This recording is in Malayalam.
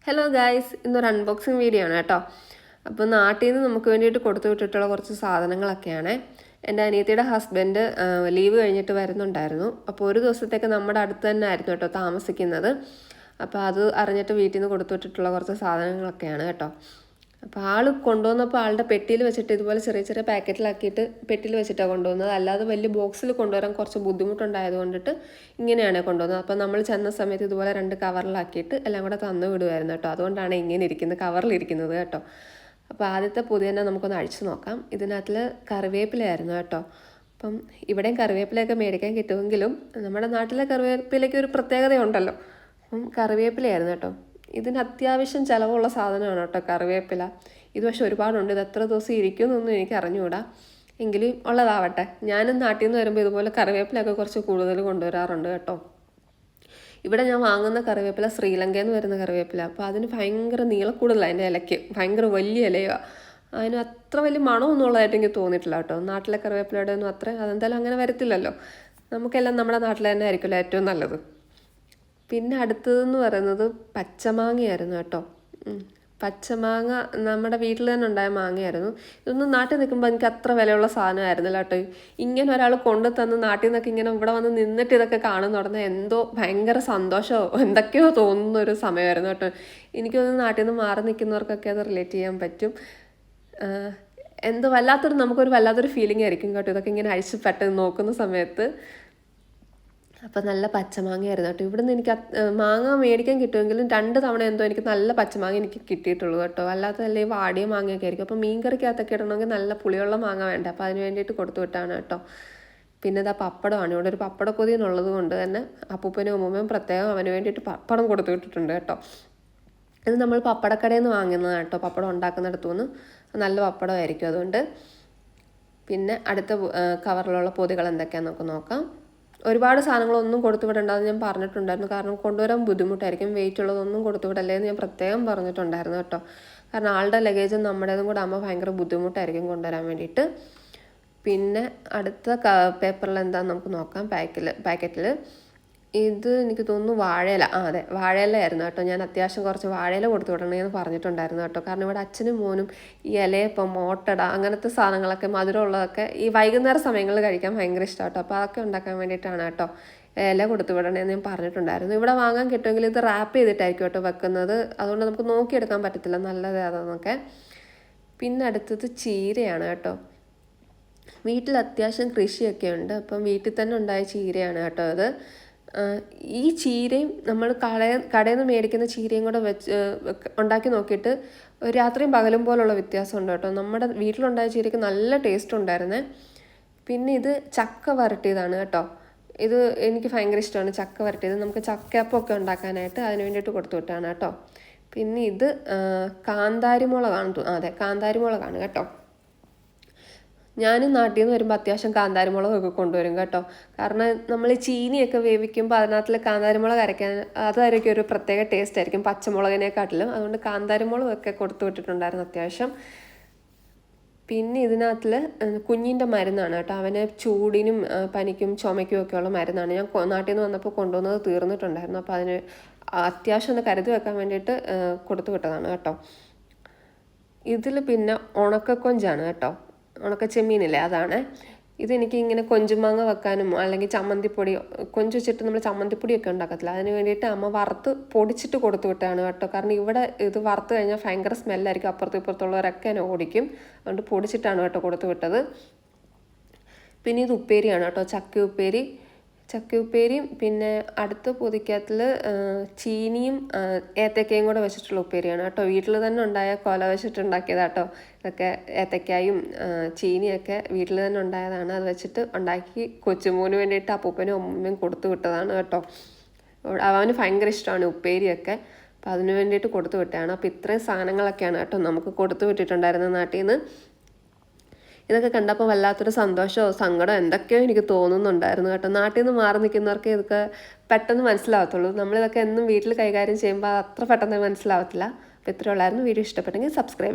ഹലോ ഗായ്സ്, ഇന്നൊരു അൺബോക്സിങ് വീഡിയോ ആണ് കേട്ടോ. അപ്പോൾ നാട്ടിൽ നിന്ന് നമുക്ക് വേണ്ടിയിട്ട് കൊടുത്തു വിട്ടിട്ടുള്ള കുറച്ച് സാധനങ്ങളൊക്കെയാണ്. എൻ്റെ അനിയത്തിയുടെ ഹസ്ബൻഡ് ലീവ് കഴിഞ്ഞിട്ട് വരുന്നുണ്ടായിരുന്നു. അപ്പോൾ ഒരു ദിവസത്തേക്ക് നമ്മുടെ അടുത്ത് തന്നെ ആയിരുന്നു കേട്ടോ താമസിക്കുന്നത്. അപ്പോൾ അത് അറിഞ്ഞിട്ട് വീട്ടിൽ നിന്ന് കൊടുത്തു വിട്ടിട്ടുള്ള കുറച്ച് സാധനങ്ങളൊക്കെയാണ് കേട്ടോ. അപ്പോൾ ആൾ കൊണ്ടുവന്നപ്പോൾ ആളുടെ പെട്ടിയിൽ വെച്ചിട്ട് ഇതുപോലെ ചെറിയ ചെറിയ പാക്കറ്റിലാക്കിയിട്ട് പെട്ടിയിൽ വെച്ചിട്ടാണ് കൊണ്ടുവന്നത്. അല്ലാതെ വലിയ ബോക്സിൽ കൊണ്ടുവരാൻ കുറച്ച് ബുദ്ധിമുട്ടുണ്ടായത് കൊണ്ടിട്ട് ഇങ്ങനെയാണ് കൊണ്ടുവന്നത്. അപ്പോൾ നമ്മൾ ചെന്ന സമയത്ത് ഇതുപോലെ 2 കവറിലാക്കിയിട്ട് എല്ലാം കൂടെ തന്നു വിടുമായിരുന്നു കേട്ടോ. അതുകൊണ്ടാണ് ഇങ്ങനെ ഇരിക്കുന്നത്, കവറിലിരിക്കുന്നത് കേട്ടോ. അപ്പോൾ ആദ്യത്തെ പൊതി തന്നെ നമുക്കൊന്ന് അഴിച്ചു നോക്കാം. ഇതിനകത്തിൽ കറിവേപ്പിലയായിരുന്നു കേട്ടോ. അപ്പം ഇവിടെയും കറിവേപ്പിലയൊക്കെ മേടിക്കാൻ കിട്ടുമെങ്കിലും നമ്മുടെ നാട്ടിലെ കറിവേപ്പിലയ്ക്ക് ഒരു പ്രത്യേകതയുണ്ടല്ലോ. അപ്പം കറിവേപ്പിലയായിരുന്നു കേട്ടോ. ഇതിന് അത്യാവശ്യം ചിലവുള്ള സാധനമാണ് കേട്ടോ കറിവേപ്പില. ഇത് പക്ഷെ ഒരുപാടുണ്ട്. ഇത് എത്ര ദിവസം ഇരിക്കുമെന്നൊന്നും എനിക്ക് അറിഞ്ഞുകൂടാ, എങ്കിലും ഉള്ളതാവട്ടെ. ഞാനും നാട്ടിൽ നിന്ന് വരുമ്പോൾ ഇതുപോലെ കറിവേപ്പിലൊക്കെ കുറച്ച് കൂടുതൽ കൊണ്ടുവരാറുണ്ട് കേട്ടോ. ഇവിടെ ഞാൻ വാങ്ങുന്ന കറിവേപ്പില ശ്രീലങ്കയിൽ നിന്ന് വരുന്ന കറിവേപ്പില. അപ്പോൾ അതിന് ഭയങ്കര നീളക്കൂടുതലാണ്, അതിൻ്റെ ഇലയ്ക്ക് ഭയങ്കര വലിയ ഇലയാണ്. അതിന് അത്ര വലിയ മണമൊന്നും ഉള്ളതായിട്ട് എനിക്ക് തോന്നിയിട്ടില്ല കേട്ടോ. നാട്ടിലെ കറിവേപ്പിലയുടെ ഒന്നും അതെന്തായാലും അങ്ങനെ വരത്തില്ലല്ലോ. നമുക്കെല്ലാം നമ്മുടെ നാട്ടിൽ തന്നെ ആയിരിക്കുമല്ലോ ഏറ്റവും നല്ലത്. പിന്നെ അടുത്തതെന്ന് പറയുന്നത് പച്ചമാങ്ങയായിരുന്നു കേട്ടോ. പച്ചമാങ്ങ നമ്മുടെ വീട്ടിൽ തന്നെ ഉണ്ടായ മാങ്ങയായിരുന്നു. ഇതൊന്നും നാട്ടിൽ നിൽക്കുമ്പോൾ എനിക്ക് അത്ര വിലയുള്ള സാധനമായിരുന്നില്ല കേട്ടോ. ഇങ്ങനെ ഒരാൾ കൊണ്ടു തന്ന് നാട്ടിൽ നിന്നൊക്കെ ഇങ്ങനെ ഇവിടെ വന്ന് നിന്നിട്ട് ഇതൊക്കെ കാണുന്ന ഉടനെ എന്തോ ഭയങ്കര സന്തോഷമോ എന്തൊക്കെയോ തോന്നുന്ന ഒരു സമയമായിരുന്നു കേട്ടോ. എനിക്കൊന്ന് നാട്ടിൽ നിന്ന് മാറി നിൽക്കുന്നവർക്കൊക്കെ അത് റിലേറ്റ് ചെയ്യാൻ പറ്റും. എന്തോ നമുക്കൊരു വല്ലാത്തൊരു ഫീലിംഗ് ആയിരിക്കും കേട്ടോ ഇതൊക്കെ ഇങ്ങനെ അഴിച്ച് പെട്ടെന്ന് നോക്കുന്ന സമയത്ത്. അപ്പം നല്ല പച്ചമാങ്ങയായിരുന്നു കേട്ടോ. ഇവിടുന്ന് എനിക്ക് മാങ്ങ മേടിക്കാൻ കിട്ടുമെങ്കിലും 2 തവണ എന്തോ എനിക്ക് നല്ല പച്ചമാങ്ങ എനിക്ക് കിട്ടിയിട്ടുള്ളൂ കേട്ടോ. അല്ലാത്ത അല്ലെങ്കിൽ വാടിയ മാങ്ങയൊക്കെ ആയിരിക്കും. അപ്പോൾ മീൻകറിക്കകത്തൊക്കെ ഇടണമെങ്കിൽ നല്ല പുളിയുള്ള മാങ്ങ വേണ്ട. അപ്പോൾ അതിന് വേണ്ടിയിട്ട് കൊടുത്തു വിട്ടാണ് കേട്ടോ. പിന്നെ ഇതാ പപ്പടമാണ്. ഇവിടെ ഒരു പപ്പടപ്പൊതി എന്നുള്ളത് കൊണ്ട് തന്നെ അപ്പൂപ്പനും അമ്മൂമ്മയും പ്രത്യേകം അവന് വേണ്ടിയിട്ട് പപ്പടം കൊടുത്തു വിട്ടിട്ടുണ്ട് കേട്ടോ. ഇത് നമ്മൾ പപ്പടക്കടയിൽ നിന്ന് വാങ്ങുന്നതാണ് കേട്ടോ. പപ്പടം ഉണ്ടാക്കുന്നിടത്തു നിന്ന് നല്ല പപ്പടമായിരിക്കും അതുകൊണ്ട്. പിന്നെ അടുത്ത കവറിലുള്ള പൊതികൾ എന്തൊക്കെയാണെന്ന് നമുക്ക് നോക്കാം. ഒരുപാട് സാധനങ്ങളൊന്നും കൊടുത്തു വിടണ്ടെന്ന് ഞാൻ പറഞ്ഞിട്ടുണ്ടായിരുന്നു. കാരണം കൊണ്ടുവരാൻ ബുദ്ധിമുട്ടായിരിക്കും. വെയിറ്റ് ഉള്ളതൊന്നും കൊടുത്തു വിടല്ലേ എന്ന് ഞാൻ പ്രത്യേകം പറഞ്ഞിട്ടുണ്ടായിരുന്നു കേട്ടോ. കാരണം ആളുടെ ലഗേജും നമ്മുടേതും കൂടെ ആകുമ്പോൾ ഭയങ്കര ബുദ്ധിമുട്ടായിരിക്കും കൊണ്ടുവരാൻ വേണ്ടിയിട്ട്. പിന്നെ അടുത്ത പേപ്പറിൽ എന്താണെന്ന് നമുക്ക് നോക്കാം. പാക്കറ്റിൽ ഇത് എനിക്ക് തോന്നുന്നു വാഴയില. അതെ, വാഴയിലയായിരുന്നു കേട്ടോ. ഞാൻ അത്യാവശ്യം കുറച്ച് വാഴയില കൊടുത്തു വിടണമെന്ന് പറഞ്ഞിട്ടുണ്ടായിരുന്നു കേട്ടോ. കാരണം ഇവിടെ അച്ഛനും മോനും ഈ ഇലയപ്പം ഓട്ടട അങ്ങനത്തെ സാധനങ്ങളൊക്കെ മധുരമുള്ളതൊക്കെ ഈ വൈകുന്നേര സമയങ്ങളിൽ കഴിക്കാൻ ഭയങ്കര ഇഷ്ടമാണ് കേട്ടോ. അപ്പോൾ അതൊക്കെ ഉണ്ടാക്കാൻ വേണ്ടിയിട്ടാണ് കേട്ടോ ഇല കൊടുത്തു വിടണമെന്ന് ഞാൻ പറഞ്ഞിട്ടുണ്ടായിരുന്നു. ഇവിടെ വാങ്ങാൻ കിട്ടുമെങ്കിൽ ഇത് റാപ്പ് ചെയ്തിട്ടായിരിക്കും കേട്ടോ വെക്കുന്നത്. അതുകൊണ്ട് നമുക്ക് നോക്കിയെടുക്കാൻ പറ്റത്തില്ല നല്ലത് അതെന്നൊക്കെ. പിന്നെ അടുത്തത് ചീരയാണ് കേട്ടോ. വീട്ടിൽ അത്യാവശ്യം കൃഷിയൊക്കെ ഉണ്ട്. അപ്പം വീട്ടിൽ തന്നെ ഉണ്ടായ ചീരയാണ് കേട്ടോ അത്. ഈ ചീരയും നമ്മൾ കടയിൽ നിന്ന് മേടിക്കുന്ന ചീരയും കൂടെ വെച്ച് ഉണ്ടാക്കി നോക്കിയിട്ട് രാത്രിയും പകലും പോലുള്ള വ്യത്യാസമുണ്ട് കേട്ടോ. നമ്മുടെ വീട്ടിലുണ്ടായ ചീരയ്ക്ക് നല്ല ടേസ്റ്റ് ഉണ്ടായിരുന്നേ. പിന്നെ ഇത് ചക്ക വരട്ടിയതാണ് കേട്ടോ. ഇത് എനിക്ക് ഭയങ്കര ഇഷ്ടമാണ് ചക്ക വരട്ടിയത്. നമുക്ക് ചക്കയപ്പമൊക്കെ ഉണ്ടാക്കാനായിട്ട് അതിന് വേണ്ടിയിട്ട് കൊടുത്തു വിട്ടാണ് കേട്ടോ. പിന്നെ ഇത് കാന്താരിമുളകാണ്. അതെ, കാന്താരിമുളകാണ് കേട്ടോ. ഞാനും നാട്ടിൽ നിന്ന് വരുമ്പോൾ അത്യാവശ്യം കാന്താരിമുളകൊക്കെ കൊണ്ടുവരും കേട്ടോ. കാരണം നമ്മൾ ചീനിയൊക്കെ വേവിക്കുമ്പോൾ അതിനകത്തിൽ കാന്താരിമുളക് അരയ്ക്കാൻ അതായിരിക്കും ഒരു പ്രത്യേക ടേസ്റ്റ് ആയിരിക്കും പച്ചമുളകിനെക്കാട്ടിലും. അതുകൊണ്ട് കാന്താരിമുളകൊക്കെ കൊടുത്തു വിട്ടിട്ടുണ്ടായിരുന്നു അത്യാവശ്യം. പിന്നെ ഇതിനകത്തിൽ കുഞ്ഞിൻ്റെ മരുന്നാണ് കേട്ടോ. അവന് ചൂടിനും പനിക്കും ചുമയ്ക്കും ഒക്കെ ഉള്ള മരുന്നാണ്. ഞാൻ നാട്ടിൽ നിന്ന് വന്നപ്പോൾ കൊണ്ടുവന്നത് തീർന്നിട്ടുണ്ടായിരുന്നു. അപ്പോൾ അതിന് അത്യാവശ്യം ഒന്ന് കരുതി വെക്കാൻ വേണ്ടിയിട്ട് കൊടുത്തു വിട്ടതാണ് കേട്ടോ. ഇതിൽ പിന്നെ ഉണക്കക്കൊഞ്ചാണ് കേട്ടോ. ഉണക്ക ചെമ്മീനില്ലേ, അതാണ്. ഇതെനിക്ക് ഇങ്ങനെ കൊഞ്ചുമാങ്ങ വെക്കാനും അല്ലെങ്കിൽ ചമ്മന്തിപ്പൊടി കൊഞ്ച് വെച്ചിട്ട് നമ്മൾ ചമ്മന്തിപ്പൊടിയൊക്കെ ഉണ്ടാക്കത്തില്ല, അതിന് വേണ്ടിയിട്ട് അമ്മ വറുത്ത് പൊടിച്ചിട്ട് കൊടുത്തു വിട്ടാണ് കേട്ടോ. കാരണം ഇവിടെ ഇത് വറുത്ത് കഴിഞ്ഞാൽ ഭയങ്കര സ്മെല്ലായിരിക്കും, അപ്പുറത്തും ഇപ്പുറത്തുള്ളവരൊക്കെ എന്നെ ഓടിക്കും. അതുകൊണ്ട് പൊടിച്ചിട്ടാണ് കേട്ടോ കൊടുത്തു വിട്ടത്. പിന്നെ ഇത് ഉപ്പേരിയാണ് കേട്ടോ, ചക്ക ഉപ്പേരിയും പിന്നെ അടുത്ത പൊതിക്കകത്തിൽ ചീനിയും ഏത്തക്കയും കൂടെ വെച്ചിട്ടുള്ള ഉപ്പേരിയാണ് കേട്ടോ. വീട്ടിൽ തന്നെ ഉണ്ടായ കൊല വെച്ചിട്ടുണ്ടാക്കിയതാണ് കേട്ടോ. ഇതൊക്കെ ഏത്തക്കായും ചീനിയൊക്കെ വീട്ടിൽ തന്നെ ഉണ്ടായതാണ്. അത് വെച്ചിട്ട് ഉണ്ടാക്കി കൊച്ചുമോന് വേണ്ടിയിട്ട് അപ്പൂപ്പനും അമ്മയും കൊടുത്തു വിട്ടതാണ് കേട്ടോ. അവന് ഭയങ്കര ഇഷ്ടമാണ് ഉപ്പേരിയൊക്കെ. അപ്പോൾ അതിന് വേണ്ടിയിട്ട് കൊടുത്തു വിട്ടതാണ്. അപ്പോൾ ഇത്രയും സാധനങ്ങളൊക്കെയാണ് കേട്ടോ നമുക്ക് കൊടുത്തു വിട്ടിട്ടുണ്ടായിരുന്നത് നാട്ടിൽ നിന്ന്. ഇതൊക്കെ കണ്ടപ്പോൾ വല്ലാത്തൊരു സന്തോഷമോ സങ്കടമോ എന്തൊക്കെയോ എനിക്ക് തോന്നുന്നുണ്ടായിരുന്നു കേട്ടോ. നാട്ടിൽ നിന്ന് മാറി നിൽക്കുന്നവർക്ക് ഇതൊക്കെ പെട്ടെന്ന് മനസ്സിലാവത്തുള്ളൂ. നമ്മളിതൊക്കെ എന്നും വീട്ടിൽ കൈകാര്യം ചെയ്യുമ്പോൾ അത്ര പെട്ടെന്ന് മനസ്സിലാവത്തില്ല. അപ്പോൾ ഇത്രയുള്ളായിരുന്നു. വീഡിയോ ഇഷ്ടപ്പെട്ടെങ്കിൽ സബ്സ്ക്രൈബ് ചെയ്യാം.